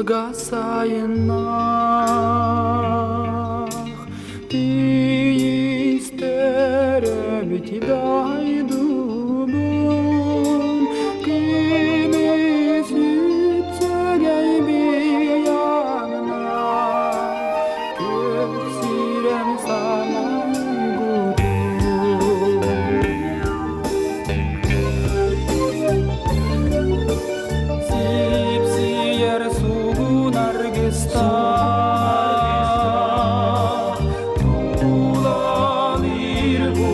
gasayınах Ти истеребити дайдубун Кимис үтсөгей биянна Көксирем Sipsiyer sugun argista Tulanir bu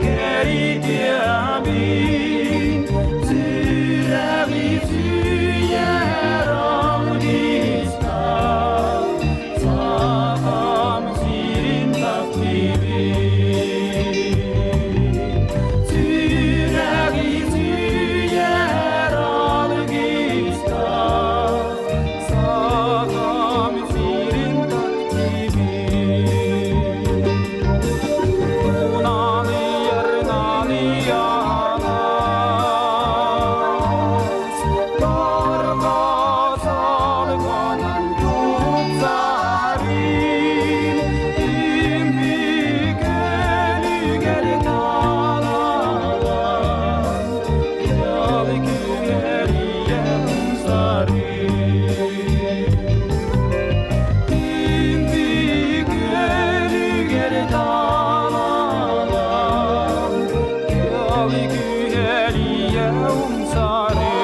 geritiabin Sürevi süyer avdista Saham sirin takdibin Sürevi süyer avdista Saham sirin takdibin Unani yarnani yanas Darga salganan tutsarin İmbi gölü gel kaladan Yal güleriyem sarin İmbi gölü gel kaladan Yal güleriyem sarin